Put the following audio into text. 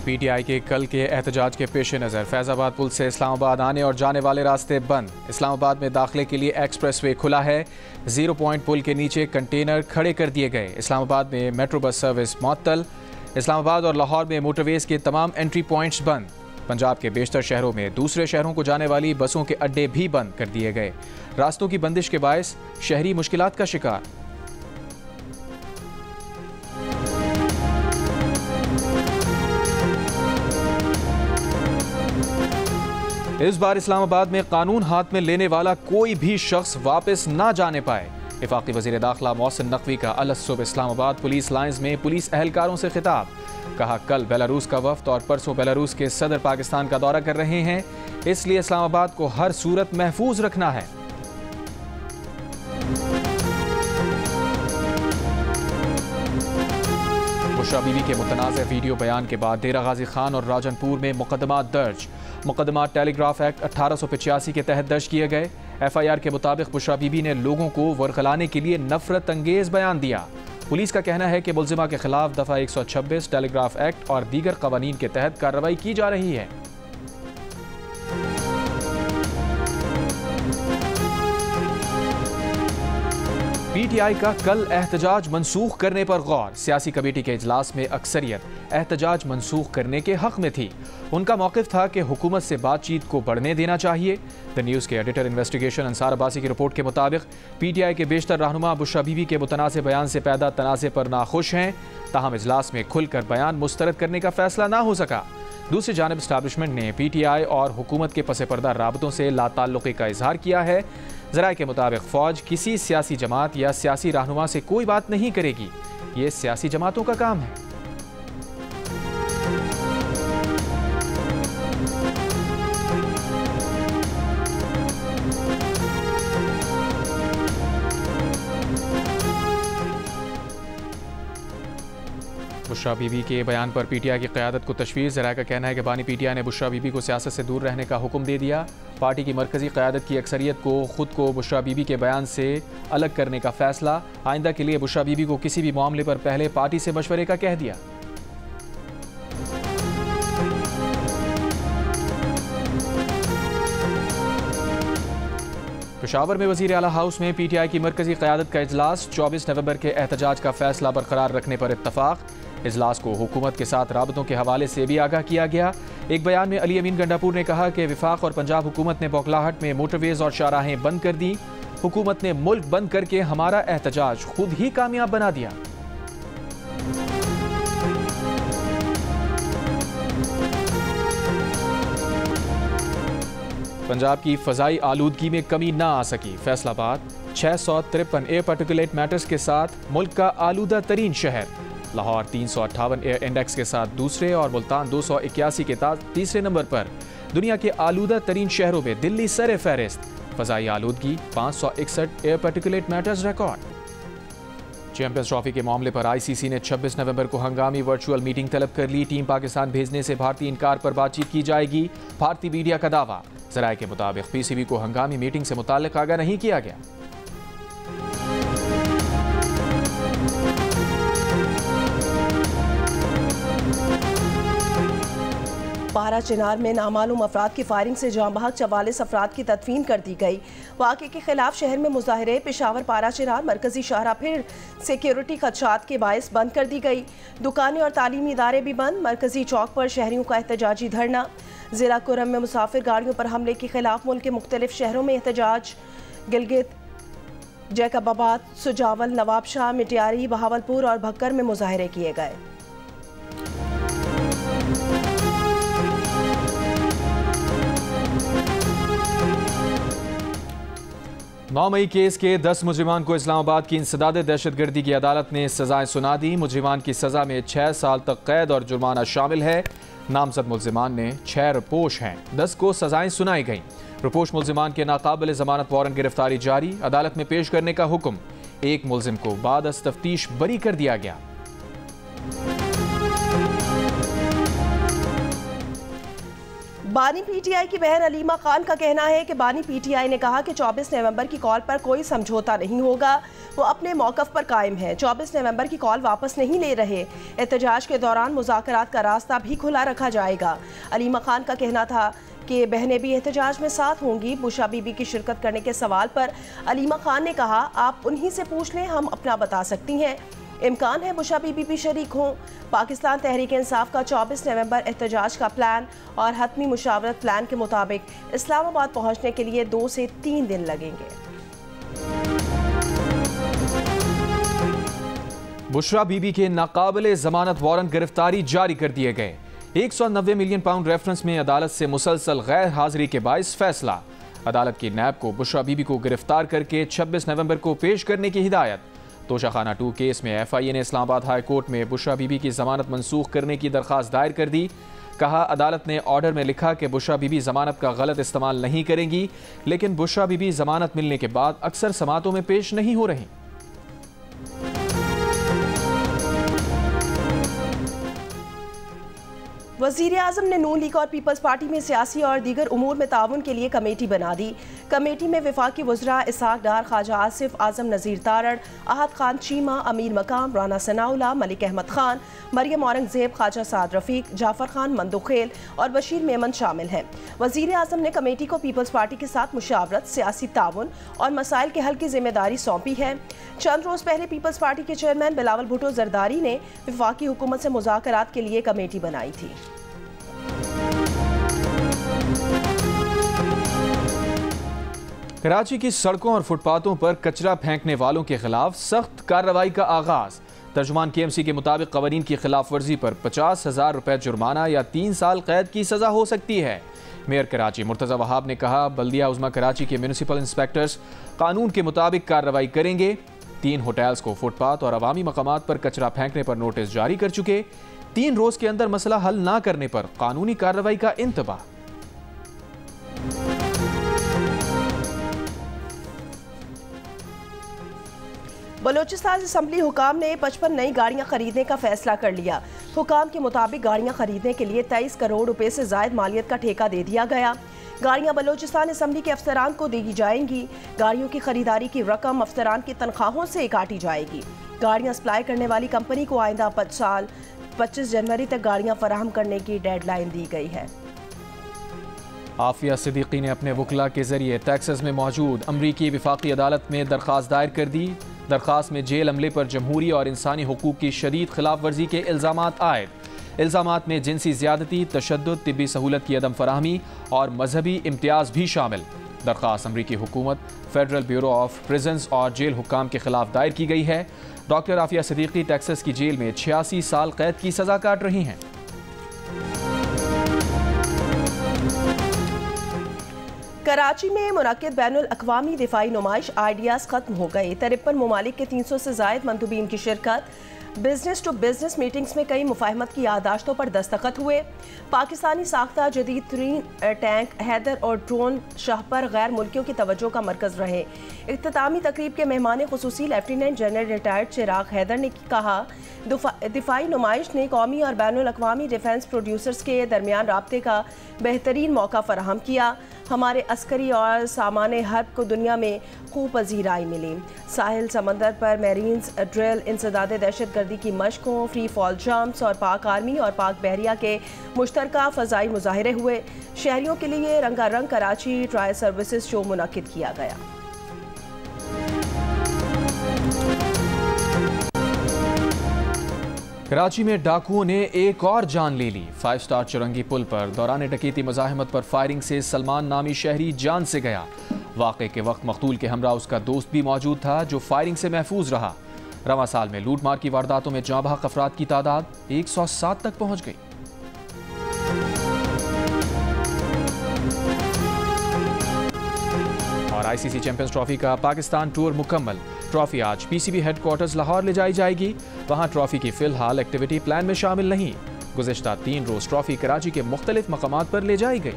PTI के कल के एहतजाज के पेश नज़र फैज़ाबाद पुल से इस्लामाबाद आने और जाने वाले रास्ते बंद। इस्लामाबाद में दाखिले के लिए एक्सप्रेस वे खुला है। 0 पॉइंट पुल के नीचे कंटेनर खड़े कर दिए गए। इस्लामाबाद में मेट्रो बस सर्विस मुअत्तल। इस्लामाबाद और लाहौर में मोटरवेज के तमाम एंट्री पॉइंट्स बंद। पंजाब के बेशतर शहरों में दूसरे शहरों को जाने वाली बसों के अड्डे भी बंद कर दिए गए। रास्तों की बंदिश के बायस शहरी मुश्किलात का शिकार। इस बार इस्लामाबाद में कानून हाथ में लेने वाला कोई भी शख्स वापस ना जाने पाए। वफाकी वज़ीर दाखिला मोहसिन नकवी का अलसुब इस्लामाबाद पुलिस लाइंस में पुलिस एहलकारों से खिताब। कहा, कल बेलारूस का वफ्द और परसों बेलारूस के सदर पाकिस्तान का दौरा कर रहे हैं, इसलिए इस्लामाबाद को हर सूरत महफूज रखना है। बुशरा बीबी के मुतनाज़ वीडियो बयान के बाद डेरा गाजी खान और राजनपुर में मुकदमा दर्ज। मुकदमा टेलीग्राफ एक्ट 1885 के तहत दर्ज किए गए। FIR के मुताबिक बुशरा बीबी ने लोगों को वरगलाने के लिए नफरत अंगेज बयान दिया। पुलिस का कहना है कि मुल्जिमा के खिलाफ दफा 126 टेलीग्राफ एक्ट और दीगर कवानीन के तहत कार्रवाई की जा रही है। पीटीआई का कल एहतजाज मनसूख करने पर गौर। सियासी कमेटी के इजलास में अक्सरियत एहतजाज मनसूख करने के हक में थी। उनका मौक़िफ़ था कि हुकूमत से बातचीत को बढ़ने देना चाहिए। द न्यूज़ के एडिटर इन्वेस्टिगेशन अंसार अब्बासी की रिपोर्ट के मुताबिक पीटीआई के बेशतर रहनुमा बुशरा बीबी के मुतनाज़ बयान से पैदा तनाज़े पर नाखुश हैं। ताहम इजलास में खुलकर बयान मुस्तरद करने का फैसला ना हो सका। दूसरी जानिब इस्टेब्लिशमेंट ने पीटीआई और हुकूमत के पस पर्दा राबतों से लाताल्लुक़ी का इजहार किया है। ज़राए के मुताबिक फ़ौज किसी सियासी जमात या सियासी रहनुमा से कोई बात नहीं करेगी। ये सियासी जमातों का काम है। बुशरा बीबी के बयान पर पीटीआई की क़यादत को तशवीश। ज़राए का कहना है कि बानी पीटीआई ने बुशरा बीबी को सियासत से दूर रहने का हुक्म दे दिया। पार्टी की मरकज़ी क़यादत की अक्सरियत को खुद को बुशरा बीबी के बयान से अलग करने का फ़ैसला। आइंदा के लिए बुशरा बीबी को किसी भी मामले पर पहले पार्टी से मशवरे का कह दिया। पेशावर में वज़ीर आला हाउस में पीटीआई की मरकज़ी क़यादत का इजलास। 24 नवंबर के एहतजाज का फ़ैसला बरकरार रखने पर इत्तफ़ाक़। इजलास को हुकूमत के साथ राबतों के हवाले से भी आगाह किया गया। एक बयान में अली अमीन गंडापुर ने कहा कि वफाक और पंजाब हुकूमत ने बौखलाहट में मोटरवेज और शाहराहें बंद कर दी। हुकूमत ने मुल्क बंद करके हमारा एहतजाज खुद ही कामयाब बना दिया। पंजाब की फ़ज़ाई आलूदगी में कमी ना आ सकी। फैसलाबाद 653 एयर पार्टिकुलेट मैटर्स के साथ मुल्क का आलूदा तरीन शहर। लाहौर 358 एयर इंडेक्स के साथ दूसरे और मुल्तान 281 के साथ तीसरे नंबर पर। दुनिया के आलूदा तरीन शहरों में दिल्ली सर फहरिस्त। फ़ज़ाई आलूदगी 561 air particulate matters record. Champions trophy के मामले पर ICC ने 26 नवंबर को हंगामी वर्चुअल मीटिंग तलब कर ली। टीम पाकिस्तान भेजने से भारतीय इनकार पर बातचीत की जाएगी। भारतीय मीडिया का दावा। ज़राए के मुताबिक PCB को हंगामी मीटिंग से मुताल्लिक़ आगाह नहीं किया गया। पारा चिनार में नामालूम अफराद की फायरिंग से जाँ बहक 44 अफराद की तदफीन कर दी गई। वाक़े के खिलाफ शहर में मुजाहरे। पेशावर पारा चिनार मरकजी शाहरा फिर सिक्योरिटी खदशात के बायस बंद कर दी गई। दुकानें और तालीमी इदारे भी बंद। मरकजी चौक पर शहरियों का एहतजाजी धरना। ज़िला कुरम में मुसाफिर गाड़ियों पर हमले के खिलाफ मुल्क के मुख्तलिफ शहरों में एहतजाज। गिलगित, जैकबाबाद, सुजावल, नवाबशाह, मिटियारी, बहावलपुर और भक्कर में मुजाहरे किए गए। 9 मई केस के 10 मुजरिमान को इस्लामाबाद की इंसदाद दहशतगर्दी की अदालत ने सजाएं सुना दी। मुजरिमान की सजा में 6 साल तक कैद और जुर्माना शामिल है। नामजद मुलजिमान ने 6 रुपोश हैं। 10 को सजाएं सुनाई गईं। रुपोश मुलजिमान के नाकाबिल जमानत वारंट गिरफ्तारी जारी। अदालत में पेश करने का हुक्म। एक मुलजिम को बाद अज तफ्तीश बरी कर दिया गया। बानी पीटीआई की बहन अलीमा खान का कहना है कि बानी पीटीआई ने कहा कि 24 नवंबर की कॉल पर कोई समझौता नहीं होगा। वो अपने मौक़िफ़ पर कायम है। 24 नवंबर की कॉल वापस नहीं ले रहे। एहतजाज के दौरान मुज़ाकरात का रास्ता भी खुला रखा जाएगा। अलीमा खान का कहना था कि बहनें भी एहतजाज में साथ होंगी। बुशरा बीबी की शिरकत करने के सवाल पर अलीमा खान ने कहा, आप उन्हीं से पूछ लें, हम अपना बता सकती हैं। इम्कान है बुशरा बीबी भी शरीक हों। पाकिस्तान तहरीक इंसाफ का 24 नवंबर एहतजाज का प्लान और हतमी मुशावरत प्लान के मुताबिक इस्लामाबाद पहुंचने के लिए 2 से 3 दिन लगेंगे। बुशरा बीबी के नाकाबिले जमानत वारंट गिरफ्तारी जारी कर दिए गए। 190 मिलियन पाउंड रेफरेंस में अदालत से मुसलसल गैर हाजिरी के बायस फैसला। अदालत की नैब को बुशरा बीबी को गिरफ्तार करके 26 नवंबर को पेश करने की हिदायत। तोशाखाना 2 केस में FIA ने इस्लामाबाद हाई कोर्ट में बुशरा बीबी की जमानत मंसूख करने की दरख्वास्त दायर कर दी। कहा, अदालत ने ऑर्डर में लिखा कि बुशरा बीबी जमानत का गलत इस्तेमाल नहीं करेंगी, लेकिन बुशरा बीबी जमानत मिलने के बाद अक्सर समातों में पेश नहीं हो रही। वज़ीर आज़म ने नून लीग और पीपल्स पार्टी में सियासी और दीगर उमूर में ताउन के लिए कमेटी बना दी। कमेटी में वफाकी वज़रा इसहाक डार, ख्वाजा आसिफ, आज़म नज़ीर तारड़, अहद खान चीमा, अमीर मकाम, राना सनाउल्लाह, मलिक अहमद खान, मरियम औरंगज़ेब, ख्वाजा साद रफ़ीक, जाफ़र खान मंदोखेल और बशीर मेमन शामिल हैं। वज़ीर आज़म ने कमेटी को पीपल्स पार्टी के साथ मुशावरत, सियासी ताउन और मसाइल के हल की जिम्मेदारी सौंपी है। चंद रोज़ पहले पीपल्स पार्टी के चेयरमैन बिलावल भुट्टो जरदारी ने वफाकी हुकूमत से मुज़ाकरात के लिए कमेटी बनाई थी। कराची की सड़कों और फुटपाथों पर कचरा फेंकने वालों के खिलाफ सख्त कार्रवाई का आगाज। तर्जुमान KMC के मुताबिक कवानीन की खिलाफ वर्जी पर 50,000 रुपए जुर्माना या 3 साल कैद की सजा हो सकती है। मेयर कराची मुर्तज़ा वहाब ने कहा, बल्दिया उज़्मा कराची के म्यूनिसिपल इंस्पेक्टर्स कानून के मुताबिक कार्रवाई करेंगे। 3 होटल्स को फुटपाथ और अवामी मकामात पर कचरा फेंकने पर नोटिस जारी कर चुके। 3 रोज के अंदर मसला हल ना करने पर कानूनी कार्रवाई का इंतबाह। बलोचिस्तान असम्बली हुकाम ने 55 नई गाड़ियां खरीदने का फैसला कर लिया। हुकाम के मुताबिक गाड़ियां खरीदने के लिए 23 करोड़ रुपए से जायद मालियत का ठेका दे दिया गया। गाड़ियां बलोचिस्तान असम्बली के अफसरान को दी जाएंगी। गाड़ियों की खरीदारी की रकम अफसरान की तनख्वाहों से काटी जाएगी। गाड़ियां सप्लाई करने वाली कंपनी को आइंदा 5 साल 25 जनवरी तक गाड़ियां फराहम करने की डेडलाइन दी गई है। आफिया सिद्दीकी ने अपने वकला के जरिए टेक्सास में मौजूद अमरीकी वफाकी अदालत में दरख्वास्त दायर कर दी। दरख्वास्त में जेल अमले पर जमहूरी और इंसानी हुकूक की शदीद खिलाफ वर्जी के इल्ज़ामात आयद। इल्ज़ामात में जिनसी ज़्यादती, तशद्दुद, तिब्बी सहूलत की अदम फराहमी और मजहबी इम्तियाज़ भी शामिल। दरख्वास्त अमरीकी हुकूमत, फेडरल ब्यूरो ऑफ प्रिजन्स और जेल हुक्काम के खिलाफ दायर की गई है। डॉक्टर आफिया सिद्दीकी टेक्सास की जेल में 86 साल कैद की सज़ा काट रही हैं। कराची में मुनक्किद बैनुल अक़वामी दिफाई नुमाइश आइडियाज़ ख़त्म हो गई। 53 ममालिक के 300 से ज़ायद मंदूबीन की शिरकत। बिजनेस टू बिजनेस मीटिंग्स में कई मुफाहमत की यादाश्तों पर दस्तखत हुए। पाकिस्तानी साख्ता जदीद तरीन टैंक हैदर और ड्रोन शाह पर गैर मुल्कियों की तवज्जो का मरकज़ रहे। इख्तितामी तकरीब के मेहमान खुसूसी लेफ्टिनेंट जनरल रिटायर्ड चिराग हैदर ने कहा, दिफाई नुमाइश ने कौमी और बैनुल अक़वामी डिफेंस प्रोड्यूसर्स के दरमियान राब्ते का बेहतरीन मौका फराहम किया। हमारे अस्करी और सामाने हर्ब को दुनिया में खूब पजीराई मिली। साहिल समंदर पर मैरीन्स ड्रिल, इंसदाद दहशतगर्दी की मशकों, फ्री फॉल जंप्स और पाक आर्मी और पाक बहरिया के मुश्तरका फ़ज़ाई मुजाहरे हुए। शहरियों के लिए रंगारंग कराची ट्रायल सर्विसेज शो मुनक्किद किया गया। कराची में डाकुओं ने एक और जान ले ली। 5 स्टार चुरंगी पुल पर दौरान डकैती मुजाहिमत पर फायरिंग से सलमान नामी शहरी जान से गया। वाक़े के वक्त मकतूल के हमरा उसका दोस्त भी मौजूद था, जो फायरिंग से महफूज रहा। रवां साल में लूट मार की वारदातों में जाँ बहक अफराद की तादाद 107 तक पहुँच गई। और ICC चैंपियंस ट्रॉफी का पाकिस्तान टूर मुकम्मल। ट्रॉफी आज PCB हेडक्वार्टर्स लाहौर ले जाई जाएगी। वहां ट्रॉफी की फिलहाल एक्टिविटी प्लान में शामिल नहीं। गुज़िश्ता 3 रोज़ ट्रॉफी कराची के मुख्तलिफ मकामात पर ले जाई गई।